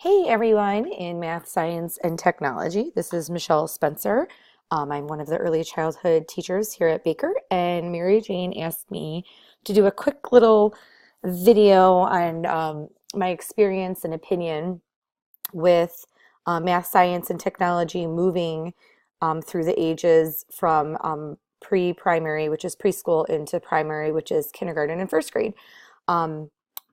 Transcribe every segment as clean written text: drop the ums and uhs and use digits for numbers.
Hey everyone in math, science, and technology. This is Michelle Spencer. I'm one of the early childhood teachers here at Baker, and Mary Jane asked me to do a quick little video on my experience and opinion with math, science, and technology moving through the ages from pre-primary, which is preschool, into primary, which is kindergarten and first grade. Um,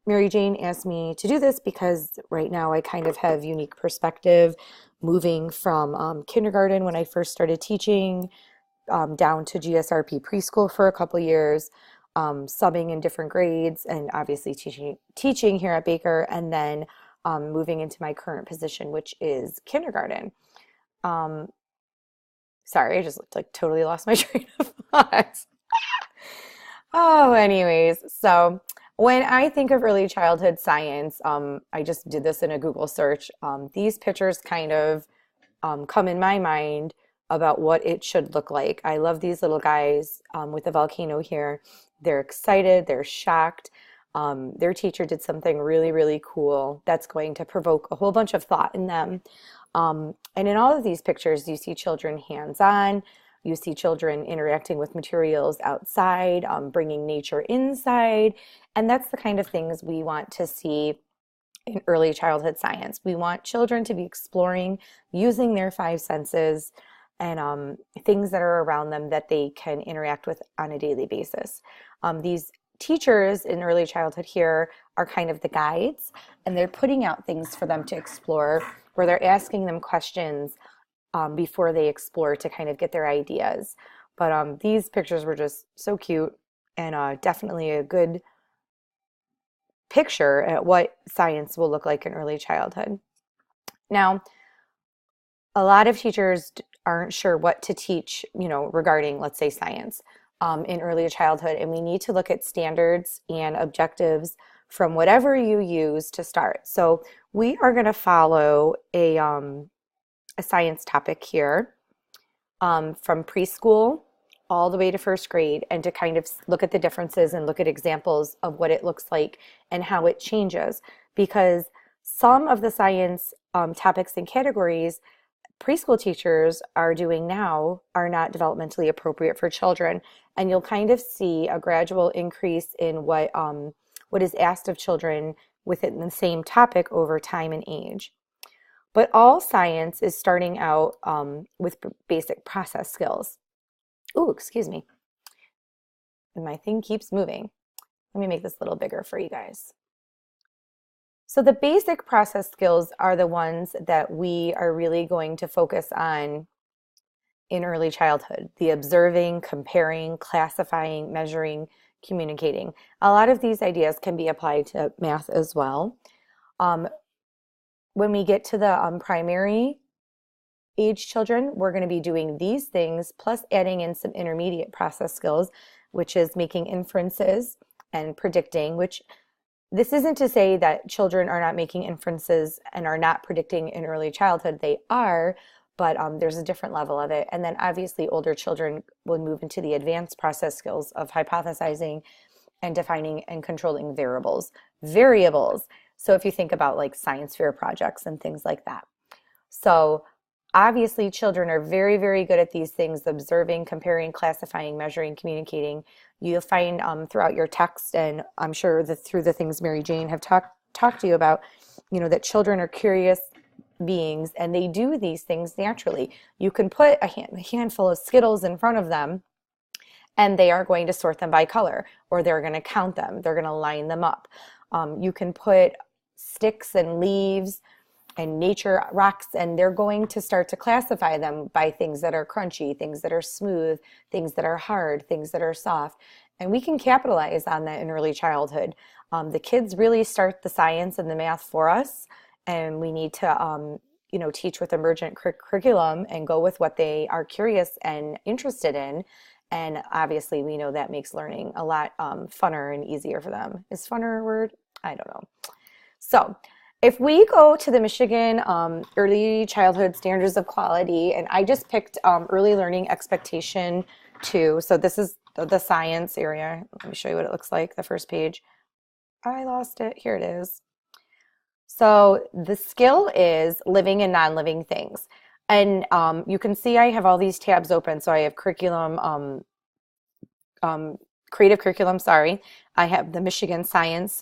Mary Jane asked me to do this because right now I kind of have unique perspective moving from kindergarten when I first started teaching down to GSRP preschool for a couple years, subbing in different grades, and obviously teaching here at Baker, and then moving into my current position, which is kindergarten. Um, Sorry, I just like totally lost my train of thought. Oh, anyways, so when I think of early childhood science, I just did this in a Google search. These pictures kind of come in my mind about what it should look like. I love these little guys with the volcano here. They're excited, they're shocked. Their teacher did something really, really cool that's going to provoke a whole bunch of thought in them. And in all of these pictures, you see children hands-on, you see children interacting with materials outside, bringing nature inside, and that's the kind of things we want to see in early childhood science. We want children to be exploring, using their five senses, and things that are around them that they can interact with on a daily basis. These teachers in early childhood here are kind of the guides, and they're putting out things for them to explore, where they're asking them questions before they explore to kind of get their ideas. But these pictures were just so cute and definitely a good picture at what science will look like in early childhood. Now, a lot of teachers aren't sure what to teach, regarding, let's say, science in early childhood, and we need to look at standards and objectives from whatever you use to start. So we are going to follow a science topic here from preschool all the way to first grade, and to kind of look at the differences and look at examples of what it looks like and how it changes. Because some of the science topics and categories preschool teachers are doing now are not developmentally appropriate for children. And you'll kind of see a gradual increase in what is asked of children within the same topic over time and age. But all science is starting out with basic process skills. Ooh, excuse me. And my thing keeps moving. Let me make this a little bigger for you guys. So the basic process skills are the ones that we are really going to focus on in early childhood. The observing, comparing, classifying, measuring, communicating. A lot of these ideas can be applied to math as well. When we get to the primary age children, we're going to be doing these things, plus adding in some intermediate process skills, which is making inferences and predicting, which this isn't to say that children are not making inferences and are not predicting in early childhood. They are, but there's a different level of it. And then obviously older children will move into the advanced process skills of hypothesizing and defining and controlling variables. So if you think about like science fair projects and things like that. So obviously children are very, very good at these things: observing, comparing, classifying, measuring, communicating. You'll find throughout your text, and I'm sure that through the things Mary Jane have talked to you about, that children are curious beings and they do these things naturally. You can put a handful of Skittles in front of them and they are going to sort them by color, or they're going to count them. They're going to line them up. You can put sticks and leaves and nature rocks, and they're going to start to classify them by things that are crunchy, things that are smooth, things that are hard, things that are soft. And we can capitalize on that in early childhood. The kids really start the science and the math for us, and we need to teach with emergent curriculum and go with what they are curious and interested in. And obviously we know that makes learning a lot funner and easier for them. Is funner a word? I don't know. So if we go to the Michigan Early Childhood Standards of Quality, and I just picked Early Learning Expectation 2. So this is the science area. Let me show you what it looks like, the first page. I lost it. Here it is. So the skill is living and non-living things. And you can see I have all these tabs open. So I have curriculum, um, creative curriculum, sorry. I have the Michigan Science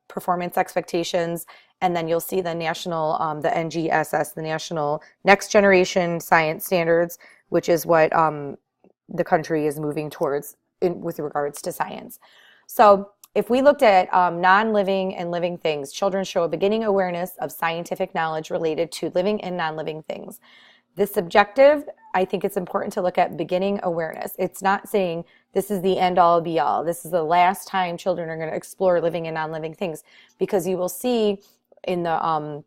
performance expectations, and then you'll see the national, the NGSS, the National Next Generation Science Standards, which is what the country is moving towards with regards to science. So if we looked at non-living and living things, children show a beginning awareness of scientific knowledge related to living and non-living things. This objective, I think it's important to look at beginning awareness. It's not saying this is the end all be all. This is the last time children are going to explore living and non-living things, because you will see in the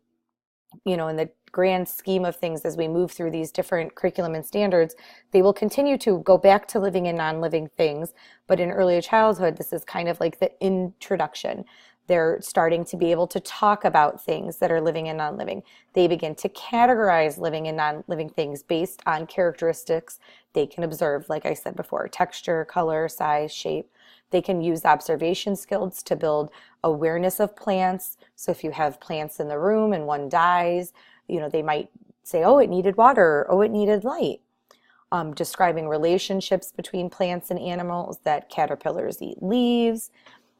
in the grand scheme of things, as we move through these different curriculum and standards, they will continue to go back to living and non-living things. But in early childhood, this is kind of like the introduction. They're starting to be able to talk about things that are living and non-living. They begin to categorize living and non-living things based on characteristics they can observe, like I said before, texture, color, size, shape. They can use observation skills to build awareness of plants. So if you have plants in the room and one dies, they might say, oh, it needed water, oh, it needed light. Describing relationships between plants and animals, that caterpillars eat leaves.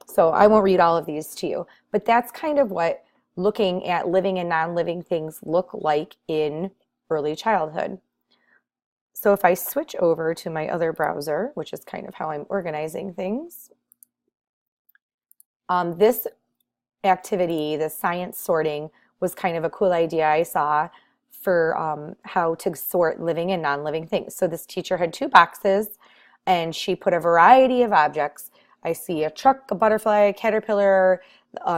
So I won't read all of these to you, but that's kind of what looking at living and non-living things look like in early childhood. So if I switch over to my other browser, which is kind of how I'm organizing things, this activity, the science sorting, was kind of a cool idea I saw for how to sort living and non-living things. So this teacher had two boxes, and she put a variety of objects. I see a truck, a butterfly, a caterpillar,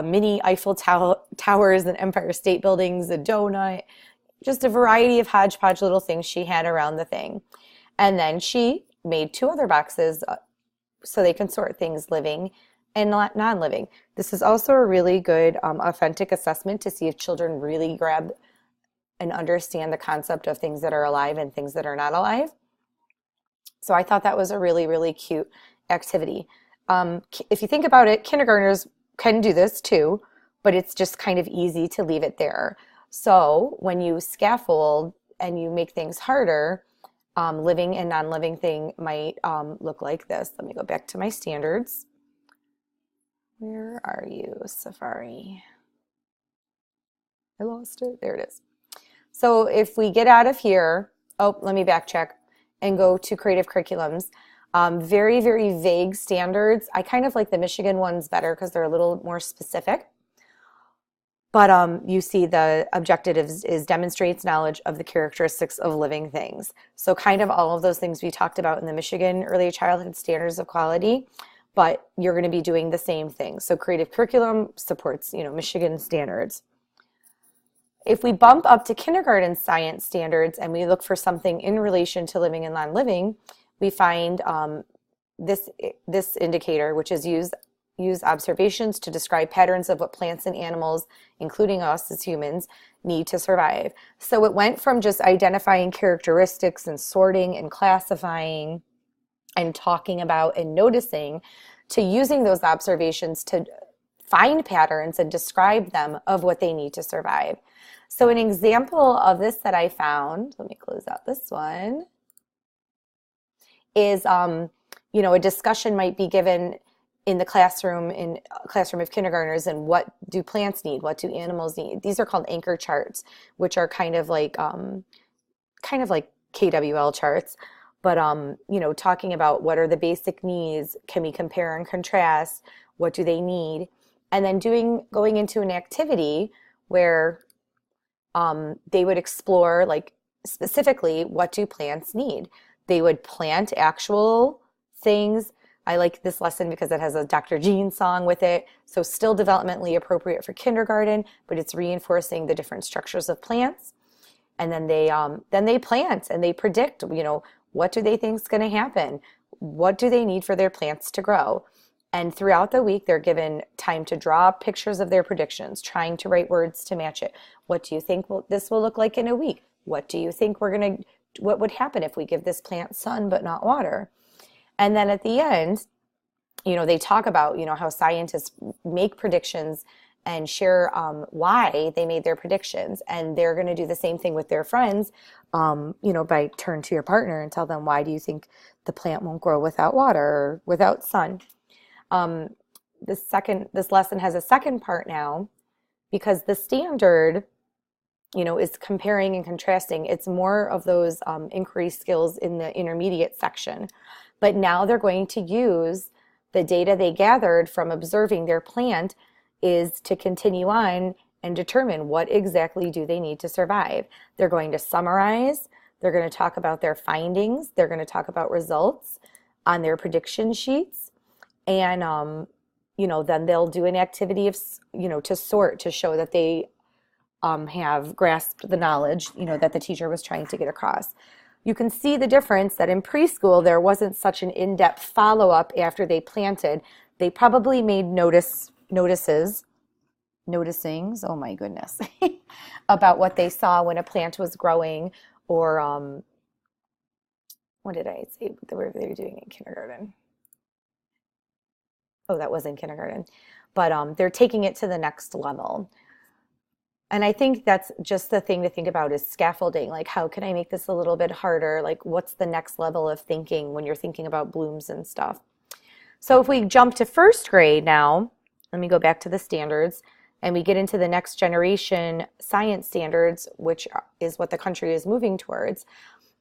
mini Eiffel Towers and Empire State Buildings, a donut, just a variety of hodgepodge little things she had around the thing. And then she made two other boxes so they can sort things living and non-living. This is also a really good authentic assessment to see if children really grab and understand the concept of things that are alive and things that are not alive. So I thought that was a really, really cute activity. If you think about it, kindergartners can do this too, but it's just kind of easy to leave it there. So when you scaffold and you make things harder, living and non-living thing might look like this. Let me go back to my standards. Where are you, Safari? I lost it. There it is. So if we get out of here, oh, let me backtrack and go to creative curriculums. Very, very vague standards. I kind of like the Michigan ones better because they're a little more specific. But you see the objective is demonstrates knowledge of the characteristics of living things. So kind of all of those things we talked about in the Michigan Early Childhood Standards of Quality, but you're going to be doing the same thing. So creative curriculum supports, Michigan standards. If we bump up to kindergarten science standards and we look for something in relation to living and non-living, we find this indicator, which is use observations to describe patterns of what plants and animals, including us as humans, need to survive. So it went from just identifying characteristics and sorting and classifying and talking about and noticing to using those observations to find patterns and describe them of what they need to survive. So an example of this that I found, let me close out this one, is a discussion might be given in the classroom, in a classroom of kindergartners, and what do plants need, what do animals need. These are called anchor charts, which are kind of like KWL charts, but talking about what are the basic needs, can we compare and contrast, what do they need, and then going into an activity where they would explore, like, specifically, what do plants need. They would plant actual things. I like this lesson because it has a Dr. Jean song with it. So still developmentally appropriate for kindergarten, but it's reinforcing the different structures of plants. And then they plant and they predict, what do they think is going to happen? What do they need for their plants to grow? And throughout the week, they're given time to draw pictures of their predictions, trying to write words to match it. What do you think this will look like in a week? What do you think what would happen if we give this plant sun but not water? And then at the end, they talk about, how scientists make predictions and share why they made their predictions. And they're going to do the same thing with their friends, by turn to your partner and tell them, why do you think the plant won't grow without water or without sun? Um, this lesson has a second part now, because the standard, is comparing and contrasting. It's more of those inquiry skills in the intermediate section. But now they're going to use the data they gathered from observing their plant is to continue on and determine what exactly do they need to survive. They're going to summarize, they're going to talk about their findings, they're going to talk about results on their prediction sheets, and then they'll do an activity of, to sort, to show that they have grasped the knowledge, that the teacher was trying to get across. You can see the difference that in preschool, there wasn't such an in-depth follow-up after they planted. They probably made noticings, oh my goodness, about what they saw when a plant was growing, or what did I say they were doing in kindergarten? Oh, that was in kindergarten. But they're taking it to the next level. And I think that's just the thing to think about, is scaffolding. Like, how can I make this a little bit harder? Like, what's the next level of thinking when you're thinking about blooms and stuff? So if we jump to first grade now, let me go back to the standards, and we get into the next generation science standards, which is what the country is moving towards.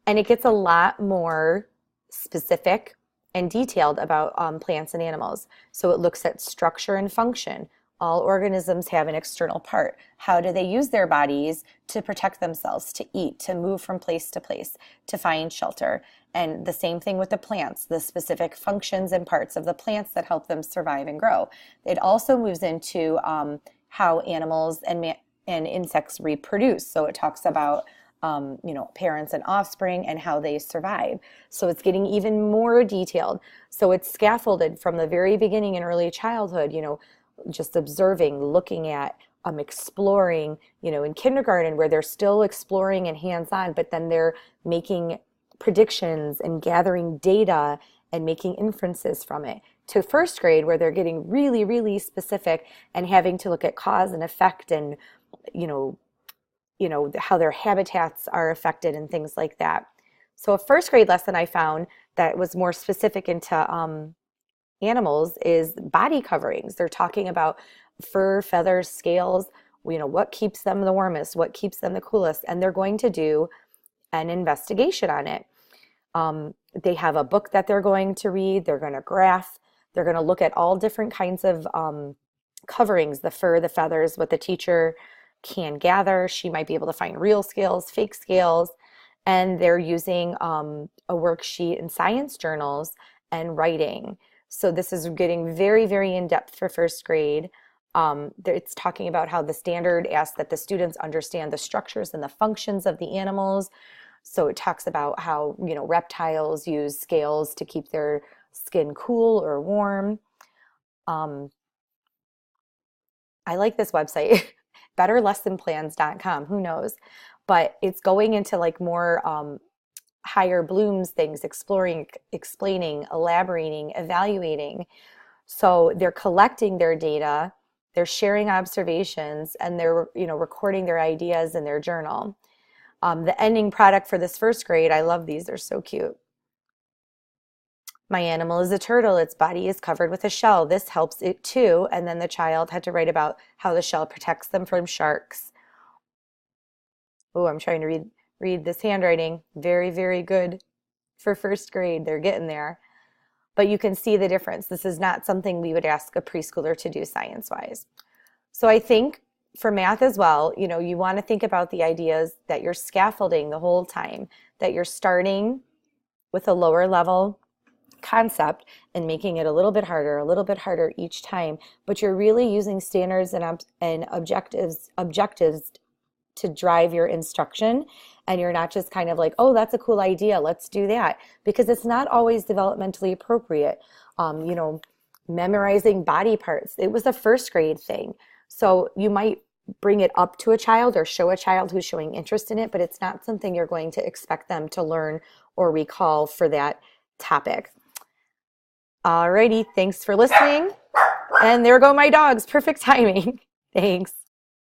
And it gets a lot more specific and detailed about plants and animals. So it looks at structure and function. All organisms have an external part. How do they use their bodies to protect themselves, to eat, to move from place to place, to find shelter? And the same thing with the plants, the specific functions and parts of the plants that help them survive and grow. It also moves into how animals and insects reproduce. So it talks about parents and offspring and how they survive. So it's getting even more detailed. So it's scaffolded from the very beginning in early childhood, just observing, looking at, exploring, in kindergarten, where they're still exploring and hands-on, but then they're making predictions and gathering data and making inferences from it, to first grade, where they're getting really, really specific and having to look at cause and effect, and how their habitats are affected and things like that. So a first grade lesson I found that was more specific into animals is body coverings. They're talking about fur, feathers, scales, what keeps them the warmest, what keeps them the coolest, and they're going to do an investigation on it. They have a book that they're going to read, they're going to graph, they're going to look at all different kinds of coverings, the fur, the feathers, what the teacher can gather. She might be able to find real scales, fake scales, and they're using a worksheet in science journals and writing. So this is getting very, very in-depth for first grade. It's talking about how the standard asks that the students understand the structures and the functions of the animals. So it talks about how, reptiles use scales to keep their skin cool or warm. I like this website, betterlessonplans.com, who knows? But it's going into like more higher blooms things, exploring, explaining, elaborating, evaluating. So they're collecting their data, they're sharing observations, and they're recording their ideas in their journal. The ending product for this first grade, I love these, they're so cute. My animal is a turtle. Its body is covered with a shell. This helps it too. And then the child had to write about how the shell protects them from sharks. Oh, I'm trying to read this handwriting. Very, very good for first grade. They're getting there. But you can see the difference. This is not something we would ask a preschooler to do science-wise. So I think for math as well, you want to think about the ideas that you're scaffolding the whole time, that you're starting with a lower level concept and making it a little bit harder each time, but you're really using standards and objectives to drive your instruction, and you're not just kind of like, oh, that's a cool idea, let's do that, because it's not always developmentally appropriate. Memorizing body parts, it was a first grade thing, so you might bring it up to a child or show a child who's showing interest in it, but it's not something you're going to expect them to learn or recall for that topic. Alrighty, thanks for listening. And there go my dogs, perfect timing. Thanks.